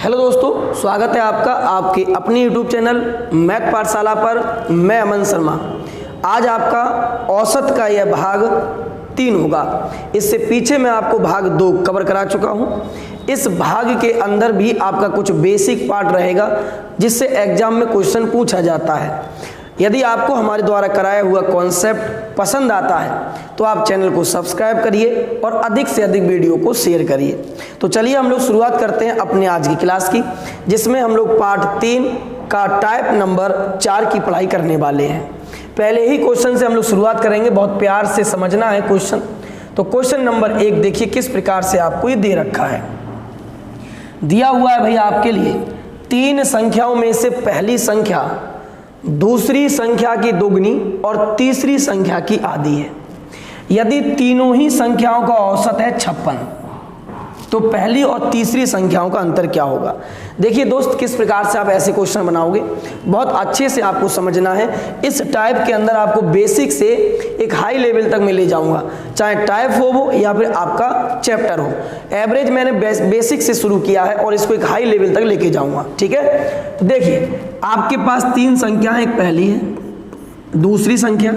Hello दोस्तों, स्वागत है आपका आपके अपनी यूट्यूब चैनल मैथ पाठशाला पर। मैं अमन शर्मा। आज आपका औसत का यह भाग 3 होगा। इससे पीछे मैं आपको भाग 2 कवर करा चुका हूं। इस भाग के अंदर भी आपका कुछ बेसिक पार्ट रहेगा जिससे एग्जाम में क्वेश्चन पूछा जाता है। यदि आपको हमारे द्वारा कराया हुआ कॉन्सेप्ट पसंद आता है तो आप चैनल को सब्सक्राइब करिए और अधिक से अधिक वीडियो को शेयर करिए। तो चलिए हम लोग शुरुआत करते हैं अपने आज की क्लास की, जिसमें हम लोग पार्ट 3 का टाइप नंबर 4 की पढ़ाई करने वाले हैं। पहले ही क्वेश्चन से हम लोग शुरुआत करेंगे, बहुत प्यार से समझना है क्वेश्चन। तो क्वेश्चन नंबर 1 देखिए किस प्रकार से आपको ये दे रखा है। दिया हुआ है भाई आपके लिए 3 संख्याओं में से पहली संख्या दूसरी संख्या की दोगुनी और तीसरी संख्या की आधी है। यदि तीनों ही संख्याओं का औसत है 56 तो पहली और तीसरी संख्याओं का अंतर क्या होगा। देखिए दोस्त, किस प्रकार से आप ऐसे क्वेश्चन बनाओगे, बहुत अच्छे से आपको समझना है। इस टाइप के अंदर आपको बेसिक से एक हाई लेवल तक मैं ले जाऊंगा, चाहे टाइप हो या फिर आपका चैप्टर हो। एवरेज मैंने बेसिक से शुरू किया है और इसको एक हाई लेवल तक लेके जाऊंगा, ठीक है। तो देखिए आपके पास 3 संख्या है, एक पहली है, दूसरी संख्या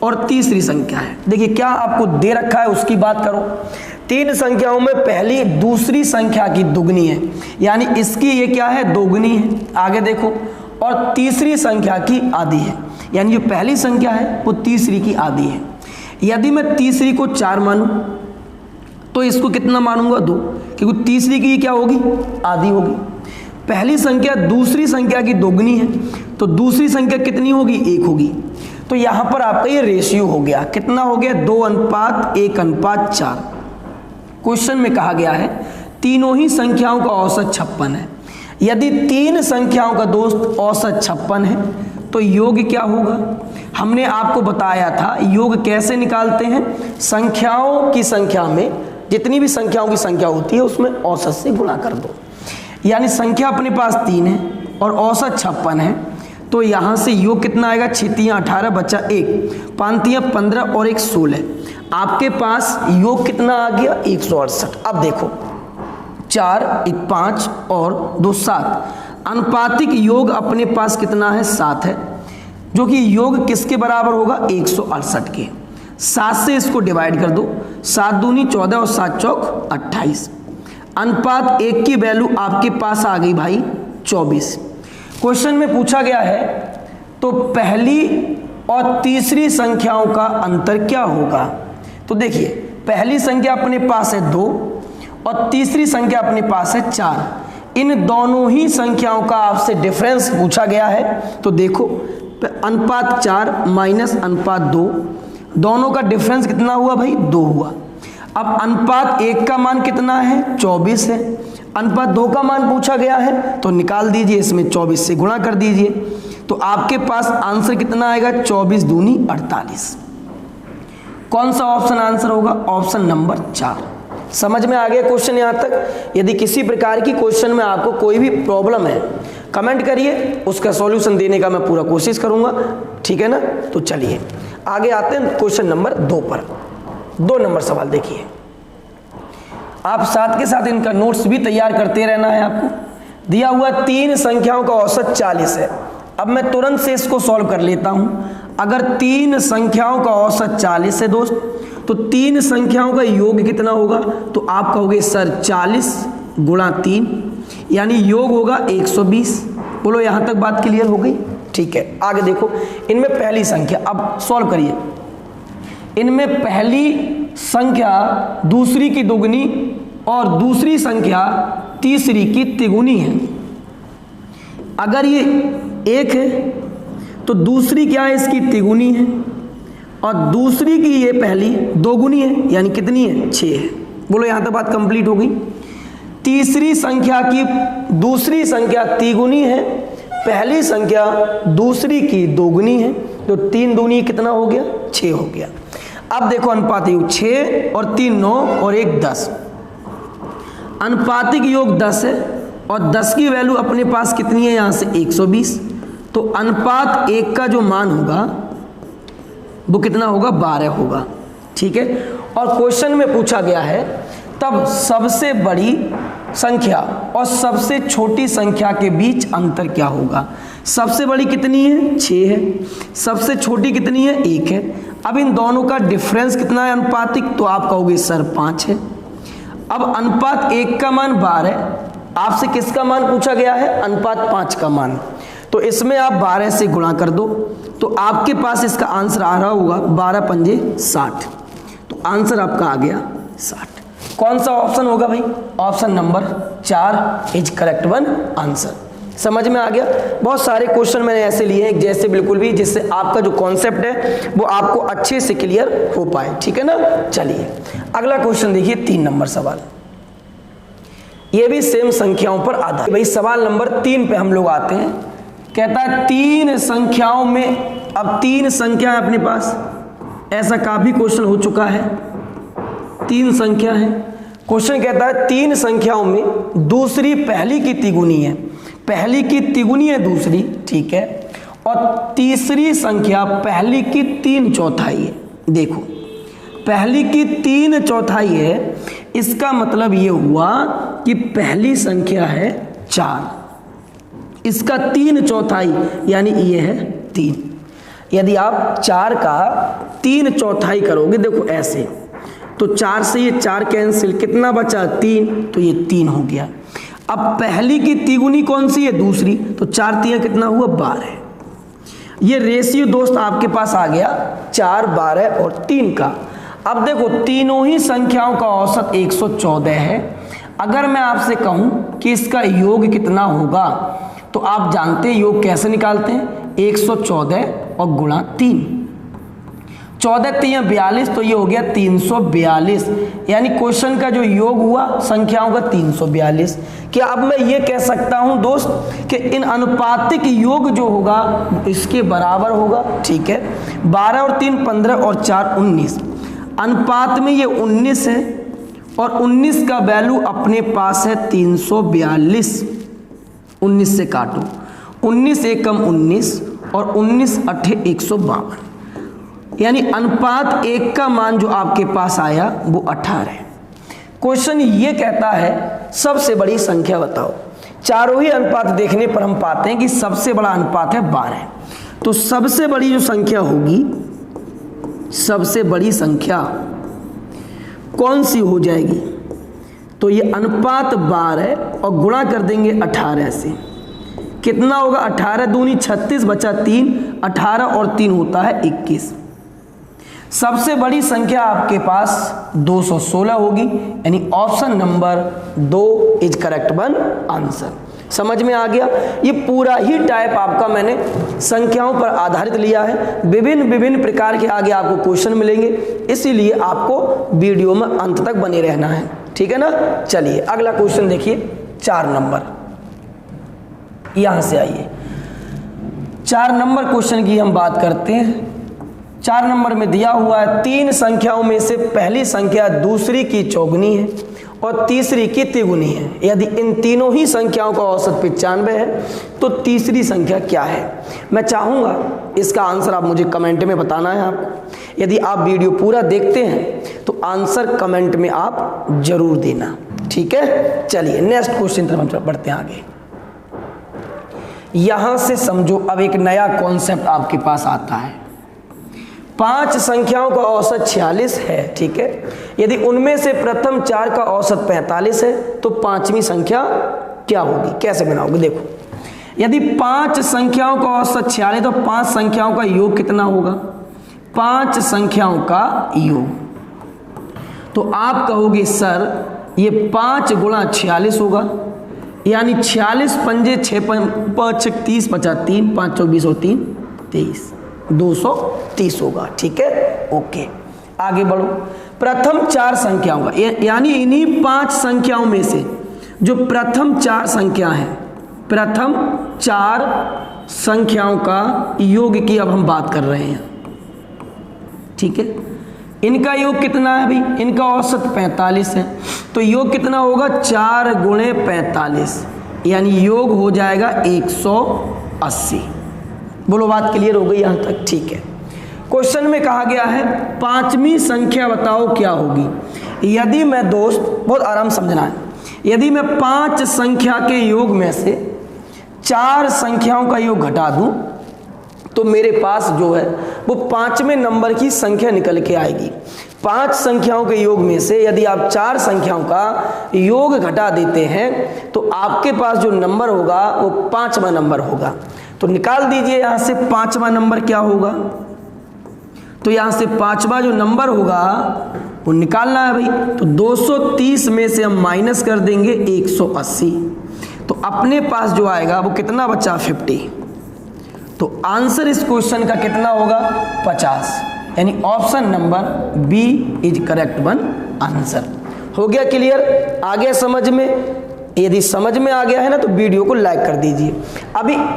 और तीसरी संख्या है। देखिए क्या आपको दे रखा है उसकी बात करो। 3 संख्याओं में पहली दूसरी संख्या की दुगनी है, यानी इसकी ये क्या है, दोगुनी है। आगे देखो, और तीसरी संख्या की आधी है, यानी जो पहली संख्या है वो तीसरी की आधी है। यदि मैं तीसरी को 4 मानूं तो इसको कितना मानूंगा, 2, क्योंकि तीसरी की क्या होगी, आधी होगी। पहली संख्या दूसरी संख्या की दोगुनी है तो दूसरी संख्या कितनी होगी, 1 होगी। तो यहां पर आपका ये रेशियो हो गया, कितना हो गया, 2:1:4। क्वेश्चन में कहा गया है तीनों ही संख्याओं का औसत 56 है। यदि 3 संख्याओं का दोस्त औसत 56 है तो योग क्या होगा। हमने आपको बताया था योग कैसे निकालते हैं, संख्याओं की संख्या में जितनी भी संख्याओं की संख्या होती है उसमें औसत से गुणा कर दो। यानी संख्या अपने पास 3 है और औसत 56 है, तो यहां से योग कितना आएगा, 6 × 18 बचा 1, 5 × 15 और 1 16। आपके पास योग कितना आ गया, 168। अब देखो 4 × 5 और 2 7, अनुपातिक योग अपने पास कितना है, 7 है, जो कि योग किसके बराबर होगा, 168 के। 7 से इसको डिवाइड कर दो, 7 दूनी 14 और 7 चौक 28। अनुपात 1 की वैल्यू आपके पास आ गई भाई 24। क्वेश्चन में पूछा गया है तो पहली और तीसरी संख्याओं का अंतर क्या होगा। तो देखिए पहली संख्या अपने पास है 2 और तीसरी संख्या अपने पास है 4। इन दोनों ही संख्याओं का आपसे डिफरेंस पूछा गया है। तो देखो अनुपात 4 माइनस अनुपात 2, दोनों का डिफरेंस कितना हुआ भाई, 2 हुआ। अब अनुपात 1 का मान कितना है, 24 है। अनुपात 2 का मान पूछा गया है तो निकाल दीजिए, इसमें 24 से गुणा कर दीजिए, तो आपके पास आंसर कितना आएगा, 24 दूनी 48। कौन सा ऑप्शन आंसर होगा, ऑप्शन नंबर 4। समझ में आ गया क्वेश्चन यहां तक। यदि किसी प्रकार की क्वेश्चन में आपको कोई भी प्रॉब्लम है कमेंट करिए, उसका सॉल्यूशन देने का मैं पूरा कोशिश करूंगा, ठीक है ना। तो चलिए आगे आते हैं क्वेश्चन नंबर 2 पर। 2 नंबर सवाल देखिए, आप साथ के साथ इनका नोट्स भी तैयार करते रहना है। आपको दिया हुआ 3 संख्याओं का औसत 40 है। अब मैं तुरंत से इसको सॉल्व कर लेता हूं। अगर 3 संख्याओं का औसत 40 है दोस्त, तो 3 संख्याओं का योग कितना होगा, तो आप कहोगे सर 40 × 3, यानी योग होगा 120। बोलो यहां तक बात क्लियर हो गई, ठीक है। आगे देखो, इनमें पहली संख्या, अब सॉल्व करिए। इनमें पहली संख्या दूसरी की दोगुनी और दूसरी संख्या तीसरी की तिगुनी है। अगर ये 1 है तो दूसरी क्या है, इसकी तिगुनी है, और दूसरी की ये पहली दोगुनी है, यानी कितनी है, 6 है। बोलो यहां तक बात कंप्लीट हो गई। तीसरी संख्या की दूसरी संख्या तिगुनी है, पहली संख्या दूसरी की दोगुनी है, तो 3 दूनी कितना हो गया, 6 हो गया। अब देखो अनुपात योग 6 और 3 9 और 1 10। अनुपातिक योग 10 है और 10 की वैल्यू अपने पास कितनी है, यहां से 120। तो अनुपात 1 का जो मान होगा वो कितना होगा, 12 होगा, ठीक है। और क्वेश्चन में पूछा गया है तब सबसे बड़ी संख्या और सबसे छोटी संख्या के बीच अंतर क्या होगा। सबसे बड़ी कितनी है 6 है, सबसे छोटी कितनी है 1 है। अब इन दोनों का डिफरेंस कितना है अनुपातिक, तो आप कहोगे सर 5 है। अब अनुपात 1 का मान 12, आपसे किसका मान पूछा गया है, अनुपात 5 का मान। तो इसमें आप 12 से गुणा कर दो तो आपके पास इसका आंसर आ रहा होगा 12 पंजे 60। तो आंसर आपका आ गया 60। कौन सा ऑप्शन होगा भाई, option number 4 is correct one answer. समझ में आ गया। बहुत सारे क्वेश्चन मैंने ऐसे लिए हैं जैसे बिल्कुल भी, जिससे आपका जो कॉन्सेप्ट है वो आपको अच्छे से क्लियर हो पाए, ठीक है ना। चलिए अगला क्वेश्चन देखिए, 3 नंबर सवाल। ये भी सेम संख्याओं पर आधारित। भाई सवाल नंबर 3 पे हम लोग आते हैं। कहता है 3 संख्याओं में, अब 3 संख्या है अपने पास, ऐसा काफी क्वेश्चन हो चुका है। 3 संख्या है, क्वेश्चन कहता है 3 संख्याओं में दूसरी पहली की तिगुनी है, पहली की तिगुनी है दूसरी, ठीक है, और तीसरी संख्या पहली की 3/4 है। देखो पहली की 3/4 है, इसका मतलब ये हुआ कि पहली संख्या है 4, इसका 3/4 यानी ये है 3। यदि आप 4 का 3/4 करोगे, देखो ऐसे, तो 4 से ये 4 कैंसिल, कितना बचा 3, तो ये 3 हो गया। अब पहली की तिगुनी कौन सी है, दूसरी, तो 4 3 कितना हुआ 12। ये रेशियो दोस्त आपके पास आ गया 4, 12 और 3 का। अब देखो तीनों ही संख्याओं का औसत 114 है। अगर मैं आपसे कहूं कि इसका योग कितना होगा, तो आप जानते हैं योग कैसे निकालते हैं, 114 और गुणा 3, 14 3 42, तो ये हो गया 342। यानी क्वेश्चन का जो योग हुआ संख्याओं का 342। क्या अब मैं ये कह सकता हूं दोस्त कि इन अनुपातिक योग जो होगा इसके बराबर होगा, ठीक है। 12 और 3 15 और 4 19, अनुपात में ये 19 है और 19 का वैल्यू अपने पास है 342। 19 से काटो, 19 एकम 19 और 19 अठे 152, यानी अनुपात 1 का मान जो आपके पास आया वो 18 है। क्वेश्चन ये कहता है सबसे बड़ी संख्या बताओ। चारों ही अनुपात देखने पर हम पाते हैं कि सबसे बड़ा अनुपात है 12। तो सबसे बड़ी जो संख्या होगी, सबसे बड़ी संख्या कौन सी हो जाएगी, तो ये अनुपात 12 और गुणा कर देंगे 18 से, कितना होगा 18 दूनी 36 बचा 3, 18 और 3 होता है 21। सबसे बड़ी संख्या आपके पास 216 होगी, यानी option number 2 is correct one answer. समझ में आ गया। ये पूरा ही टाइप आपका मैंने संख्याओं पर आधारित लिया है। विभिन्न विभिन्न प्रकार के आगे आपको क्वेश्चन मिलेंगे, इसीलिए आपको वीडियो में अंत तक बने रहना है, ठीक है ना। चलिए अगला क्वेश्चन देखिए, 4 नंबर, यहां से आइए। 4 नंबर क्वेश्चन की हम बात करते हैं। 4 नंबर में दिया हुआ है 3 संख्याओं में से पहली संख्या दूसरी की चौगुनी है और तीसरी की तिगुनी है। यदि इन तीनों ही संख्याओं का औसत 95 है तो तीसरी संख्या क्या है। मैं चाहूँगा इसका आंसर आप मुझे कमेंट में बताना है आपको। यदि आप वीडियो पूरा देखते हैं तो आंसर कमेंट में आप जरूर देना, ठीक है। चलिए नेक्स्ट क्वेश्चन तरफ हम बढ़ते हैं आगे। यहां से समझो अब एक नया कॉन्सेप्ट आपके पास आता है। 5 संख्याओं का औसत 46 है, ठीक है। यदि उनमें से प्रथम 4 का औसत 45 है तो 5वीं संख्या क्या होगी, कैसे बनाओगे। देखो यदि 5 संख्याओं का औसत 46 तो 5 संख्याओं का योग कितना होगा, 5 संख्याओं का योग। तो आप कहोगे सर ये 5 गुणा 46 होगा, यानी 46 पंजे 6 5 30 बचा 3 5 24 और 3 23, 230 होगा, ठीक है। ओके आगे बढ़ो। प्रथम 4 संख्याओं का, यानी इन्हीं 5 संख्याओं में से जो प्रथम 4 संख्या है, प्रथम 4 संख्याओं का योग की अब हम बात कर रहे हैं, ठीक है। इनका योग कितना है भाई, इनका औसत 45 है, तो योग कितना होगा 4 गुणे 45, यानी योग हो जाएगा 180। बोलो बात क्लियर हो गई यहां तक, ठीक है। क्वेश्चन में कहा गया है 5वीं संख्या बताओ क्या होगी। यदि मैं दोस्त, बहुत आराम समझना है, यदि मैं 5 संख्या के योग में से 4 संख्याओं का योग घटा दूं तो मेरे पास जो है वो 5वें नंबर की संख्या निकल के आएगी। 5 संख्याओं के योग में से यदि आप 4 संख्याओं का योग घटा देते हैं तो आपके पास जो नंबर होगा वो 5वां नंबर होगा। तो निकाल दीजिए यहाँ से 5वां नंबर क्या होगा। तो यहाँ से 5वां जो नंबर होगा वो निकालना है भाई। तो 230 में से हम माइनस कर देंगे 180, तो अपने पास जो आएगा वो कितना बचा 50। तो आंसर इस क्वेश्चन का कितना होगा 50, यानी option number B is correct one answer. हो गया क्लियर? आ गया समझ में? यदि समझ में आ गया है ना तो वीडियो को लाइक कर दीजिए।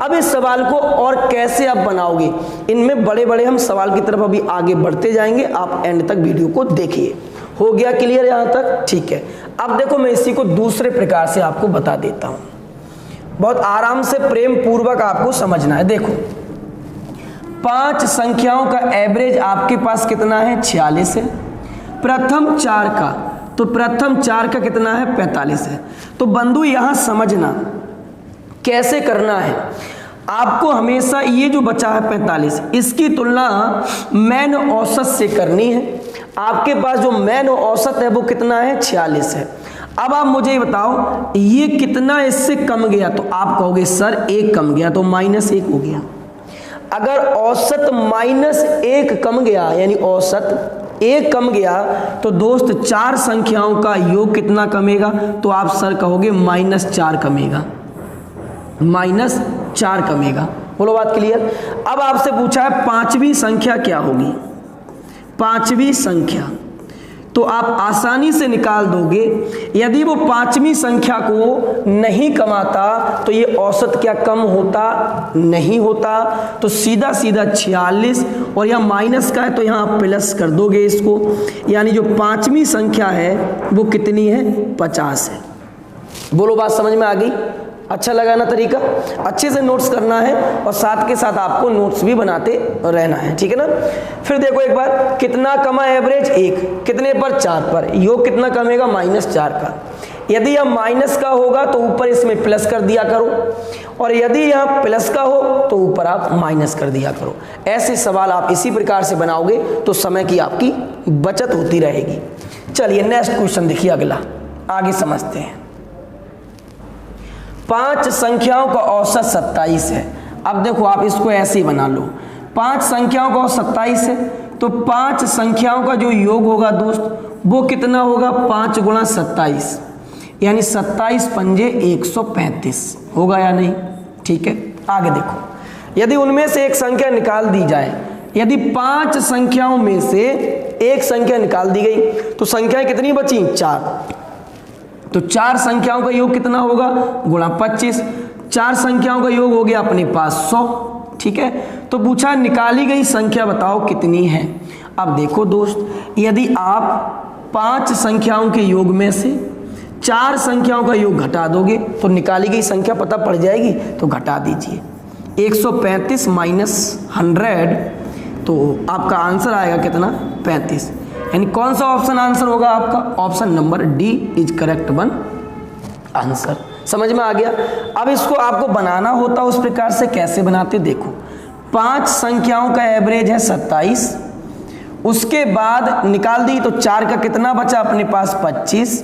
अब इस सवाल को और कैसे आप बनाओगे, इनमें बड़े बड़े हम सवाल की तरफ अभी आगे बढ़ते जाएंगे, आप एंड तक वीडियो को देखिए। हो गया क्लियर यहाँ तक? ठीक है। अब देखो मैं इसी को दूसरे प्रकार से आपको बता देता हूँ, बहुत आराम से प्रेम पूर्वक आपको समझना है। देखो 5 संख्याओं का एवरेज आपके पास कितना है 46 है। प्रथम 4 का, तो प्रथम 4 का कितना है 45 है। तो बंधु यहां समझना कैसे करना है। आपको हमेशा ये जो बचा है 45, इसकी तुलना मैन औसत से करनी है। आपके पास जो मैन औसत है वो कितना है 46 है। अब आप मुझे बताओ ये कितना इससे कम गया, तो आप कहोगे सर 1 कम गया, तो -1 हो गया। अगर औसत -1 कम गया, यानी औसत 1 कम गया, तो दोस्त 4 संख्याओं का योग कितना कमेगा, तो आप सर कहोगे -4 कमेगा, -4 कमेगा। बोलो बात क्लियर? अब आपसे पूछा है 5वीं संख्या क्या होगी। 5वीं संख्या तो आप आसानी से निकाल दोगे। यदि वो 5वीं संख्या को नहीं कमाता तो ये औसत क्या कम होता? नहीं होता। तो सीधा सीधा 46, और यहाँ माइनस का है तो यहाँ प्लस कर दोगे इसको, यानी जो 5वीं संख्या है वो कितनी है 50 है। बोलो बात समझ में आ गई? अच्छा लगा ना तरीका? अच्छे से नोट्स करना है और साथ के साथ आपको नोट्स भी बनाते रहना है, ठीक है ना। फिर देखो एक बार, कितना कमा एवरेज 1, कितने पर 4 पर, योग कितना कमेगा -4 का। यदि यह माइनस का होगा तो ऊपर इसमें प्लस कर दिया करो, और यदि यह प्लस का हो तो ऊपर आप माइनस कर दिया करो। ऐसे सवाल आप इसी प्रकार से बनाओगे तो समय की आपकी बचत होती रहेगी। चलिए नेक्स्ट क्वेश्चन देखिए, अगला आगे समझते हैं। 5 संख्याओं का औसत 27 है। अब देखो आप इसको ऐसे ही बना लो, 5 संख्याओं का औसत 27 है, तो 5 संख्याओं का जो योग होगा दोस्त वो कितना होगा 5 × 27, यानी 27 पंजे 135 होगा या नहीं? ठीक है। आगे देखो, यदि उनमें से एक संख्या निकाल दी जाए, यदि 5 संख्याओं में से एक संख्या निकाल दी गई तो संख्याएं कितनी बची 4, तो 4 संख्याओं का योग कितना होगा गुणा 25, 4 संख्याओं का योग हो गया अपने पास 100। ठीक है। तो पूछा निकाली गई संख्या बताओ कितनी है। अब देखो दोस्त, यदि आप 5 संख्याओं के योग में से 4 संख्याओं का योग घटा दोगे तो निकाली गई संख्या पता पड़ जाएगी। तो घटा दीजिए 135 - 100, तो आपका आंसर आएगा कितना 35। यानी कौन सा ऑप्शन आंसर होगा आपका? Option number D is correct one answer. समझ में आ गया? अब इसको आपको बनाना होता उस प्रकार से, कैसे बनाते देखो। 5 संख्याओं का एवरेज है 27, उसके बाद निकाल दी तो 4 का कितना बचा अपने पास 25,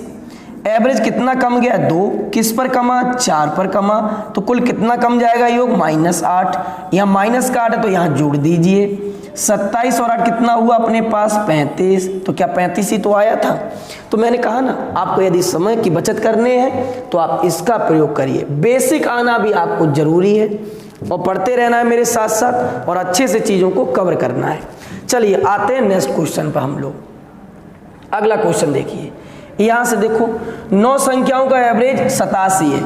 एवरेज कितना कम गया 2, किस पर कमा 4 पर कमा, तो कुल कितना कम जाएगा योग -8। यहाँ माइनस का 8 है तो यहाँ जोड़ दीजिए, 27 और 8 कितना हुआ अपने पास 35, तो क्या 35 ही तो आया था। तो मैंने कहा ना, आपको यदि समय की बचत करने हैं तो आप इसका प्रयोग करिए। बेसिक आना भी आपको जरूरी है और पढ़ते रहना है मेरे साथ साथ, और अच्छे से चीज़ों को कवर करना है। चलिए आते हैं नेक्स्ट क्वेश्चन पर हम लोग। अगला क्वेश्चन देखिए, यहाँ से देखो 9 संख्याओं का एवरेज 87 है।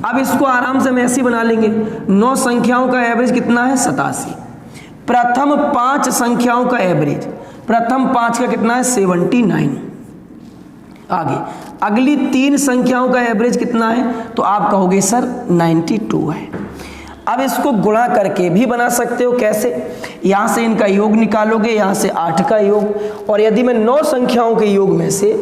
अब इसको आराम से हम ऐसे ही बना लेंगे, 9 संख्याओं का एवरेज कितना है 87। प्रथम 5 संख्याओं का एवरेज, प्रथम 5 का कितना है 79। आगे अगली 3 संख्याओं का एवरेज कितना है, तो आप कहोगे सर 92 है। अब इसको गुणा करके भी बना सकते हो। कैसे? यहाँ से इनका योग निकालोगे, यहाँ से 8 का योग, और यदि मैं 9 संख्याओं के योग में से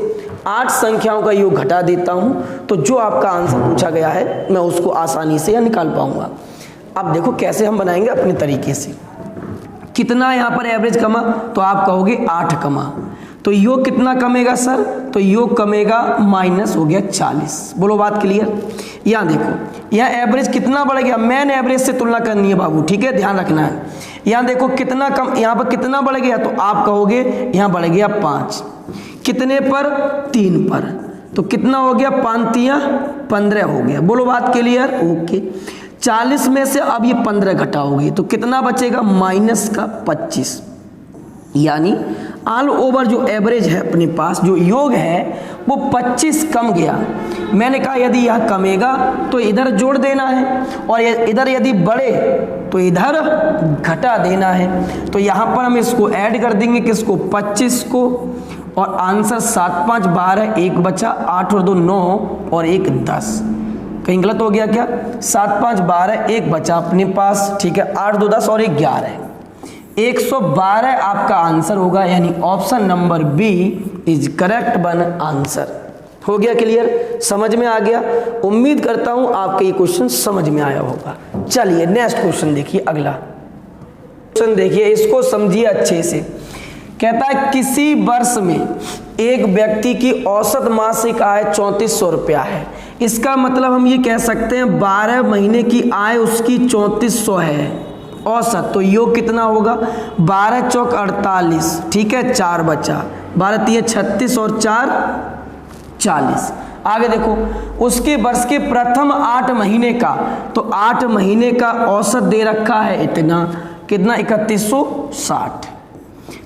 8 संख्याओं का योग घटा देता हूँ तो जो आपका आंसर पूछा गया है मैं उसको आसानी से या निकाल पाऊंगा। अब देखो कैसे हम बनाएंगे अपने तरीके से। कितना यहाँ पर एवरेज कमा, तो आप कहोगे 8 कमा, तो योग कितना कमेगा सर, तो योग कमेगा माइनस हो गया 40। बोलो बात क्लियर। यहाँ देखो यहाँ एवरेज कितना बढ़ गया, मेन एवरेज से तुलना करनी है बाबू, ठीक है, ध्यान रखना है। यहाँ देखो कितना कम, यहाँ पर कितना बढ़ गया, तो आप कहोगे यहाँ बढ़ गया 5, कितने पर, 3 पर, तो कितना हो गया, 5 तिया 15 हो गया। बोलो बात क्लियर, ओके। 40 में से अब ये 15 घटाओगे तो कितना बचेगा, माइनस का 25। यानी ऑल ओवर जो एवरेज है अपने पास, जो योग है वो 25 कम गया। मैंने कहा यदि यह कमेगा तो इधर जोड़ देना है, और इधर यदि बढ़े तो इधर घटा देना है। तो यहाँ पर हम इसको ऐड कर देंगे, किसको, 25 को, और आंसर 7 5 12, 1 बचा, 8 और 2 9 और 1 10। कहीं गलत हो गया क्या, 7 5 12, 1 बचा अपने पास, ठीक है, 8 2 10 और 1 11, 112 आपका आंसर होगा। यानी option number B is correct one answer. हो गया क्लियर, समझ में आ गया। उम्मीद करता हूं आपके ये क्वेश्चन समझ में आया होगा। चलिए नेक्स्ट क्वेश्चन देखिए, अगला क्वेश्चन देखिए, इसको समझिए अच्छे से। कहता है किसी वर्ष में एक व्यक्ति की औसत मासिक आय 3400 रुपया है। इसका मतलब हम ये कह सकते हैं 12 महीने की आय उसकी 3400 है औसत। तो योग कितना होगा, 12 चौक 48, ठीक है, 4 बचा, 12 तिया 36 और 4 40। आगे देखो उसके वर्ष के प्रथम 8 महीने का, तो 8 महीने का औसत दे रखा है इतना, कितना, 3160।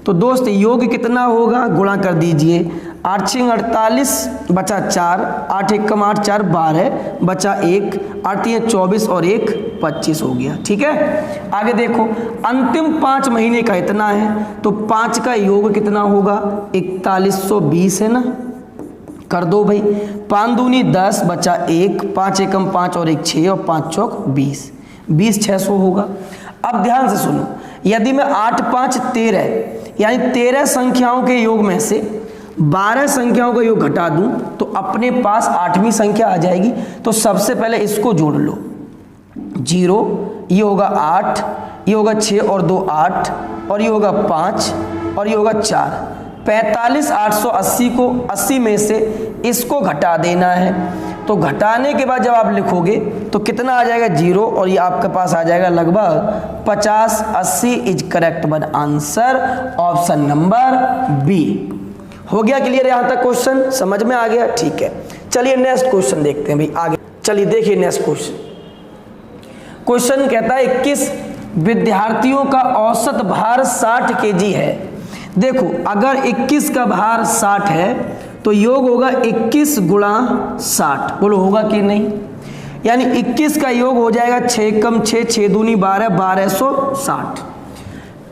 तो दोस्त योग कितना होगा, गुणा कर दीजिए, 8 6 48 बचा 4, 8 1 कम 8 4 12 बचा 1, 8 3 24 और 1 25 हो गया, ठीक है। आगे देखो अंतिम 5 महीने का इतना है, तो 5 का योग कितना होगा, 4120 है ना, कर दो भाई, 5 दूनी 10 बचा 1, 5 एकम 5 और 1 6 और 5 चौक 20, 20 600 होगा। अब ध्यान से सुनो, यदि मैं 8 5 13 यानी 13 संख्याओं के योग में से 12 संख्याओं का योग घटा दूं तो अपने पास 8वीं संख्या आ जाएगी। तो सबसे पहले इसको जोड़ लो, 0, ये होगा 8, ये होगा 6 और 2 8, और ये होगा 5 और ये होगा 4, 45 880 को 80 में से इसको घटा देना है। तो घटाने के बाद जब आप लिखोगे तो कितना आ जाएगा, 0, और ये आपके पास आ जाएगा लगभग 50 80 is correct one answer, option number B. हो गया क्लियर यहाँ तक, क्वेश्चन समझ में आ गया, ठीक है। चलिए नेक्स्ट क्वेश्चन देखते हैं भाई आगे। चलिए देखिए नेक्स्ट क्वेश्चन। क्वेश्चन कहता है 21 विद्यार्थियों का औसत भार 60 kg है। देखो अगर 21 का भार 60 है तो योग होगा 21 गुणा 60। बोलो होगा कि नहीं, यानी 21 का योग हो जाएगा 6 कम 6 6 दूनी 12 1260।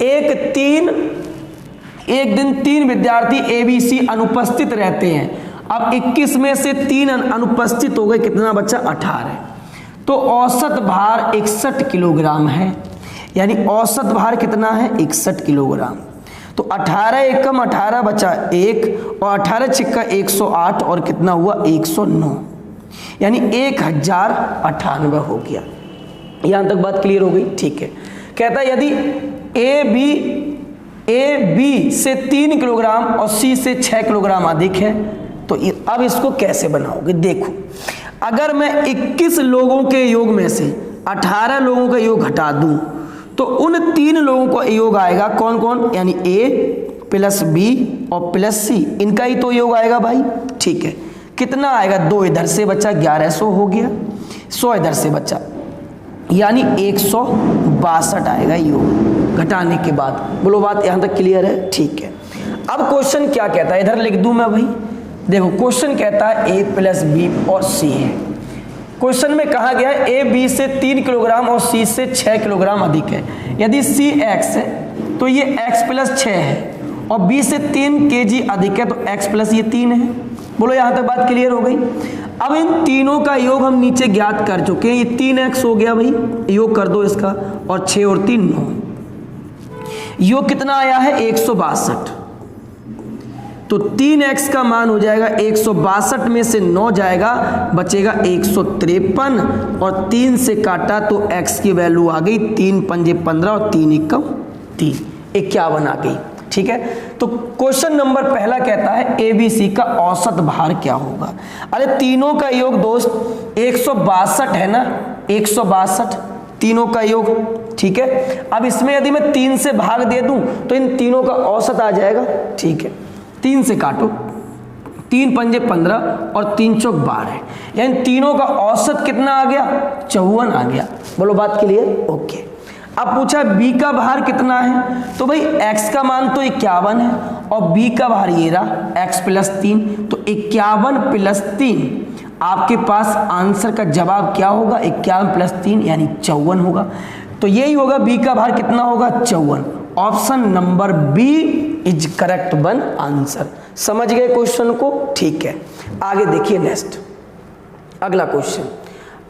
एक दिन 3 विद्यार्थी ABC अनुपस्थित रहते हैं। अब 21 में से 3 अनुपस्थित हो गए, कितना बच्चा, 18। तो औसत भार 61 किलोग्राम है, यानी औसत भार कितना है, 61 किलोग्राम। तो 18 एकम 18 बचा 1, और 18 छिक्का 108 और कितना हुआ, 109, यानी 1098 हो गया। यहां तक बात क्लियर हो गई, ठीक है। कहता है यदि ए बी से 3 किलोग्राम और सी से 6 किलोग्राम अधिक है, तो अब इसको कैसे बनाओगे। देखो अगर मैं 21 लोगों के योग में से 18 लोगों का योग घटा दूं तो उन 3 लोगों का योग आएगा कौन कौन, यानी A प्लस B और प्लस C, इनका ही तो योग आएगा भाई, ठीक है। कितना आएगा, 2 इधर से बचा 1100 हो गया, 100 इधर से बचा, यानी 162 आएगा योग घटाने के बाद। बोलो बात यहाँ तक क्लियर है, ठीक है। अब क्वेश्चन क्या कहता है, इधर लिख दूं मैं भाई। देखो क्वेश्चन कहता है A प्लस B और C है। क्वेश्चन में कहा गया है A B से 3 किलोग्राम और C से 6 किलोग्राम अधिक है। यदि C x है तो ये x प्लस 6 है, और B से 3 kg अधिक है तो x प्लस ये 3 है। बोलो यहाँ तक बात क्लियर हो गई। अब इन तीनों का योग हम नीचे ज्ञात कर चुके हैं, ये 3x हो गया भाई, योग कर दो इसका, और 6 और 3 9, योग कितना आया है, 162। तो 3x का मान हो जाएगा 162 में से 9 जाएगा, बचेगा 153 और 3 से काटा तो x की वैल्यू आ गई 3 पंजे 15 और 3 एकम 3, 51 आ गई। ठीक है, तो क्वेश्चन नंबर पहला कहता है ABC का औसत भार क्या होगा। अरे तीनों का योग दोस्त 162 है ना, 162 तीनों का योग। ठीक है, अब इसमें यदि मैं 3 से भाग दे दूं तो इन तीनों का औसत आ जाएगा। ठीक है, 3 से काटो, 3 पंजे 15 और 3 चौक 12, यानी तीनों का औसत कितना आ गया, 54 आ गया। बोलो बात क्लियर, ओके। अब पूछा B का भार कितना है, तो भाई x का मान तो 51 है और B का भार ये रहा x प्लस 3, तो 51 प्लस 3 आपके पास आंसर का जवाब क्या होगा, 51 प्लस 3 यानी 54 होगा। तो यही होगा, B का भार कितना होगा, 54। Option number B is correct one answer. समझ गए क्वेश्चन को, ठीक है। आगे देखिए नेक्स्ट अगला क्वेश्चन।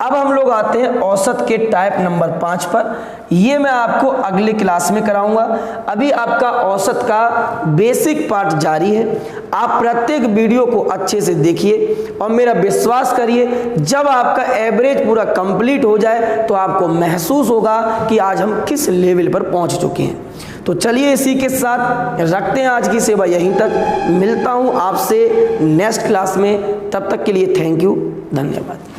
अब हम लोग आते हैं औसत के टाइप नंबर 5 पर। ये मैं आपको अगले क्लास में कराऊंगा। अभी आपका औसत का बेसिक पार्ट जारी है। आप प्रत्येक वीडियो को अच्छे से देखिए और मेरा विश्वास करिए, जब आपका एवरेज पूरा कंप्लीट हो जाए तो आपको महसूस होगा कि आज हम किस लेवल पर पहुंच चुके हैं। तो चलिए इसी के साथ रखते हैं आज की सेवा यहीं तक। मिलता हूं आपसे नेक्स्ट क्लास में, तब तक के लिए थैंक यू, धन्यवाद।